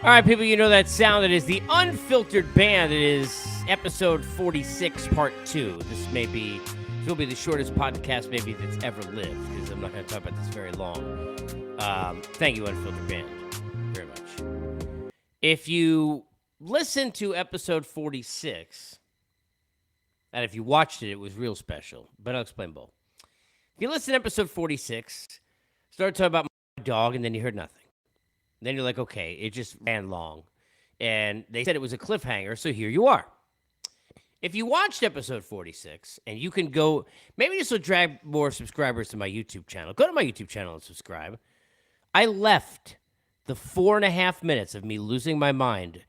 All right, people, you know that sound. It is the Unfiltered Band. It is episode 46, part 2. This will be the shortest podcast maybe that's ever lived, because I'm not going to talk about this very long. Thank you, Unfiltered Band, very much. If you listen to episode 46, and if you watched it, it was real special, but I'll explain both. If you listen to episode 46, started talking about my dog, and then you heard nothing. Then you're like, okay, it just ran long. And they said it was a cliffhanger, so here you are. If you watched episode 46, and you can go, maybe this will drag more subscribers to my YouTube channel. Go to my YouTube channel and subscribe. I left the 4.5 minutes of me losing my mind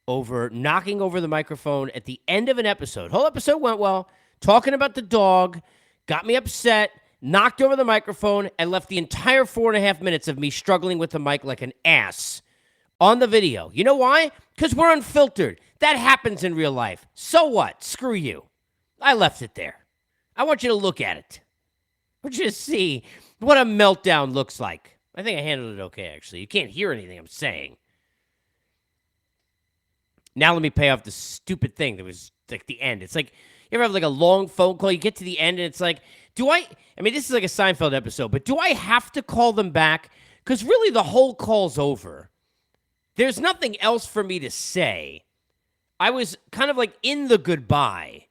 over knocking over the microphone at the end of an episode. Whole episode went well, talking about the dog, got me upset, knocked over the microphone, and left the entire 4.5 minutes of me struggling with the mic like an ass on the video. You know why? Because we're unfiltered. That happens in real life. So what? Screw you. I left it there. I want you to look at it. I want you to see what a meltdown looks like. I think I handled it okay, actually. You can't hear anything I'm saying. Now let me pay off the stupid thing that was like the end. It's like, you ever have like a long phone call, you get to the end, and it's like, I mean, this is like a Seinfeld episode, but do I have to call them back? Because really the whole call's over. There's nothing else for me to say. I was kind of like in the goodbye.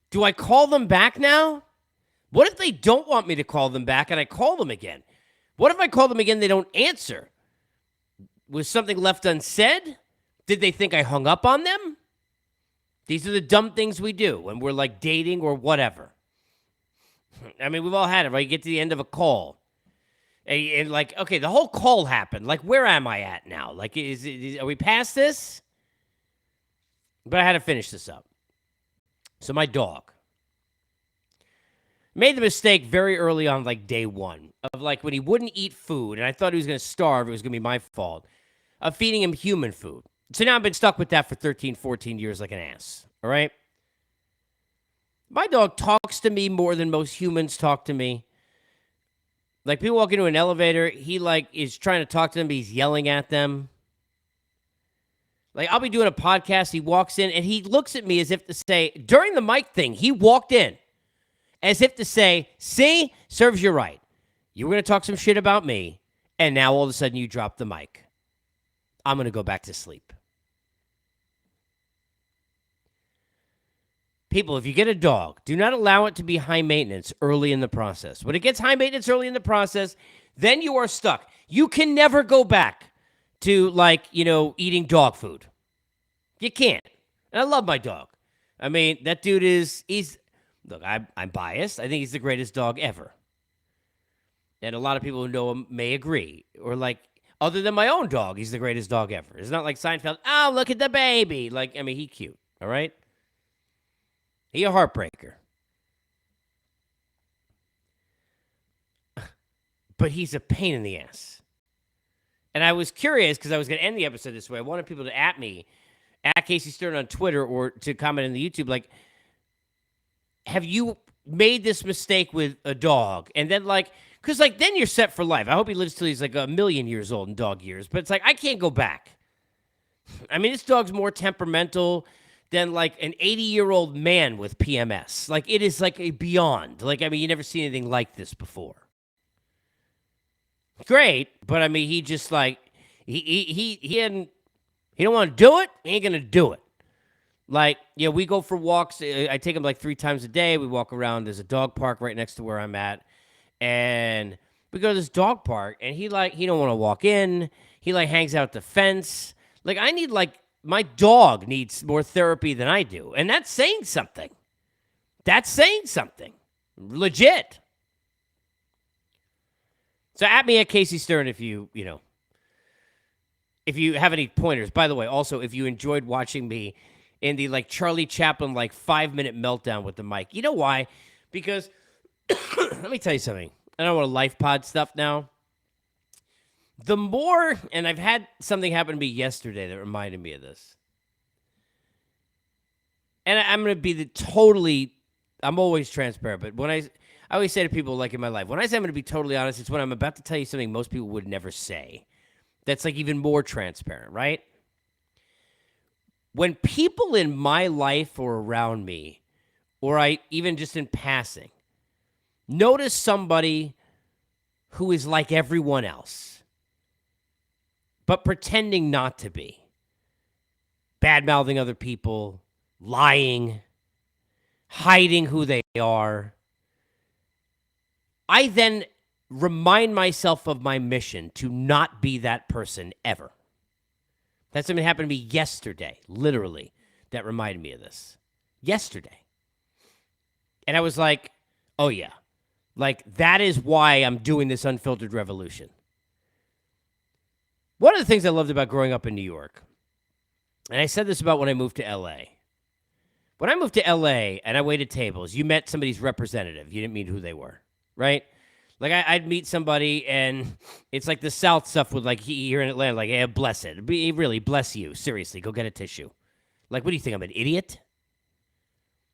Do I call them back now? What if they don't want me to call them back and I call them again? What if I call them again and they don't answer? Was something left unsaid? Did they think I hung up on them? These are the dumb things we do when we're like dating or whatever. I mean, we've all had it, right? You get to the end of a call. And like, okay, the whole call happened. Like, where am I at now? Like, are we past this? But I had to finish this up. So my dog made the mistake very early on, like day one, of like when he wouldn't eat food, and I thought he was going to starve, it was going to be my fault, of feeding him human food. So now I've been stuck with that for 13, 14 years like an ass, all right? My dog talks to me more than most humans talk to me. Like, people walk into an elevator, he, like, is trying to talk to them, but he's yelling at them. Like, I'll be doing a podcast, he walks in, and he looks at me as if to say, during the mic thing, he walked in as if to say, see, serves you right. You were going to talk some shit about me, and now all of a sudden you drop the mic. I'm going to go back to sleep. People, if you get a dog, do not allow it to be high maintenance early in the process. When it gets high maintenance early in the process, then you are stuck. You can never go back to, like, eating dog food. You can't. And I love my dog. I mean, that dude look, I'm biased. I think he's the greatest dog ever. And a lot of people who know him may agree. Or, like, other than my own dog, he's the greatest dog ever. It's not like Seinfeld, oh, look at the baby. Like, I mean, he's cute, all right? He a heartbreaker. But he's a pain in the ass. And I was curious, because I was going to end the episode this way. I wanted people to at me, at Casey Stern on Twitter, or to comment in the YouTube, like, have you made this mistake with a dog? And then, like, because, like, then you're set for life. I hope he lives till he's, like, 1,000,000 years old in dog years. But it's like, I can't go back. I mean, this dog's more temperamental than, like, an 80-year-old man with PMS. Like, it is, like, a beyond. Like, I mean, you never seen anything like this before. Great, but, I mean, he just, like, he don't want to do it, he ain't going to do it. Like, we go for walks. I take him, like, 3 times a day. We walk around. There's a dog park right next to where I'm at. And we go to this dog park, and he don't want to walk in. He, like, hangs out at the fence. Like, I need, like, my dog needs more therapy than I do. And that's saying something. That's saying something. Legit. So at me at Casey Stern if you have any pointers. By the way, also, if you enjoyed watching me in the, like, Charlie Chaplin, like, 5-minute meltdown with the mic. You know why? Because, let me tell you something. I don't want to life pod stuff now. The more, and I've had something happen to me yesterday that reminded me of this. And I'm going to be I'm always transparent, but when I always say to people, like, in my life, when I say I'm going to be totally honest, it's when I'm about to tell you something most people would never say. that's like even more transparent, right? When people in my life or around me, or I even just in passing, notice somebody who is like everyone else, but pretending not to be, bad-mouthing other people, lying, hiding who they are, I then remind myself of my mission to not be that person ever. That's something that happened to me yesterday, literally, that reminded me of this. Yesterday. And I was like, oh yeah, like that is why I'm doing this unfiltered revolution. One of the things I loved about growing up in New York, and I said this about when I moved to LA. When I moved to LA and I waited tables, you met somebody's representative. You didn't mean who they were, right? Like I'd meet somebody and it's like the South stuff with like here in Atlanta, like, hey, bless it. Really, bless you. Seriously, go get a tissue. Like, what do you think? I'm an idiot?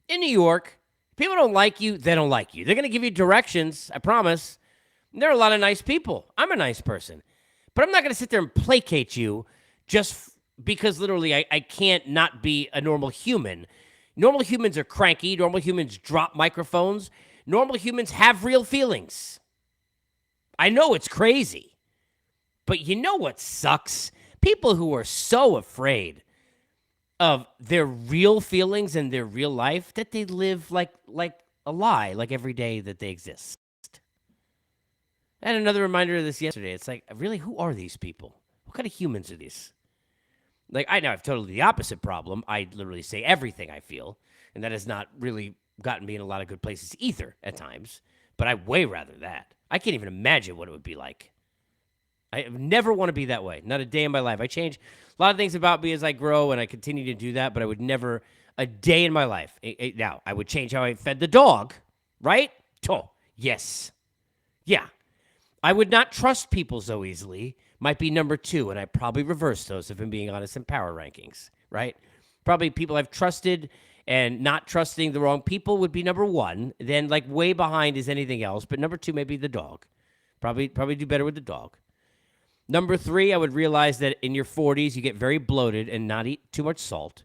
In New York, people don't like you. They don't like you. They're going to give you directions. I promise. There are a lot of nice people. I'm a nice person. But I'm not going to sit there and placate you just because literally I can't not be a normal human. Normal humans are cranky. Normal humans drop microphones. Normal humans have real feelings. I know it's crazy. But you know what sucks? People who are so afraid of their real feelings and their real life that they live like a lie, like every day that they exist. I had another reminder of this yesterday. It's like, really, who are these people? What kind of humans are these? Like, I know I have totally the opposite problem. I literally say everything I feel, and that has not really gotten me in a lot of good places either at times, but I way rather that. I can't even imagine what it would be like. I never want to be that way. Not a day in my life. I change a lot of things about me as I grow, and I continue to do that, but I would never, a day in my life. Now, I would change how I fed the dog, right? Oh, yes. Yeah. I would not trust people so easily. Might be number 2, and I probably reverse those if I'm being honest in power rankings, right? Probably people I've trusted and not trusting the wrong people would be number 1. Then like way behind is anything else, but number 2 maybe the dog. Probably do better with the dog. Number 3, I would realize that in your 40s you get very bloated and not eat too much salt.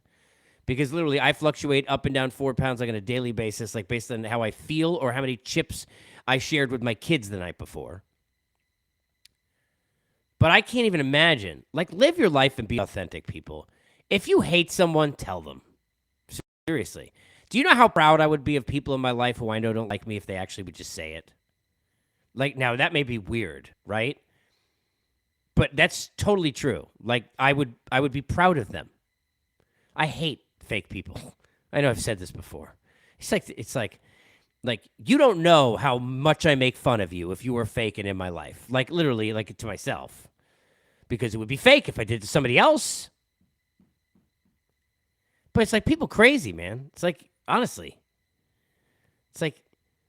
Because literally I fluctuate up and down 4 pounds like on a daily basis, like based on how I feel or how many chips I shared with my kids the night before. But I can't even imagine. Like, live your life and be authentic, people. If you hate someone, tell them. Seriously. Do you know how proud I would be of people in my life who I know don't like me if they actually would just say it? Like, now, that may be weird, right? But that's totally true. Like, I would be proud of them. I hate fake people. I know I've said this before. It's like you don't know how much I make fun of you if you were fake and in my life. Like, literally, like to myself. Because it would be fake if I did it to somebody else. But it's like people crazy, man. It's like, honestly. It's like,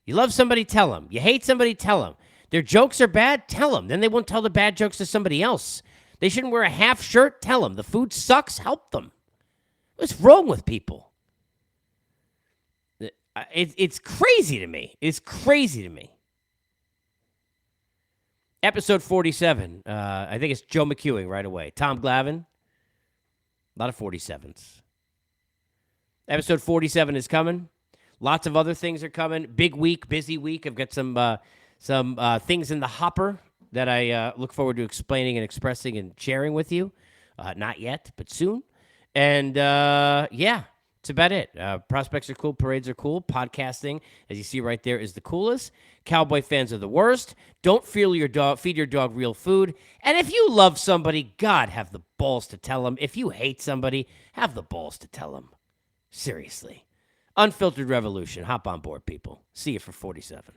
you love somebody, tell them. You hate somebody, tell them. Their jokes are bad, tell them. Then they won't tell the bad jokes to somebody else. They shouldn't wear a half shirt, tell them. The food sucks, help them. What's wrong with people? It's crazy to me. It's crazy to me. Episode 47. I think it's Joe McEwing right away. Tom Glavine. A lot of 47s. Episode 47 is coming. Lots of other things are coming. Big week, busy week. I've got some things in the hopper that I look forward to explaining and expressing and sharing with you. Not yet, but soon. And yeah. That's about it. Prospects are cool. Parades are cool. Podcasting, as you see right there, is the coolest. Cowboy fans are the worst. Don't feed your dog real food. And if you love somebody, God, have the balls to tell them. If you hate somebody, have the balls to tell them. Seriously. Unfiltered Revolution. Hop on board, people. See you for 47.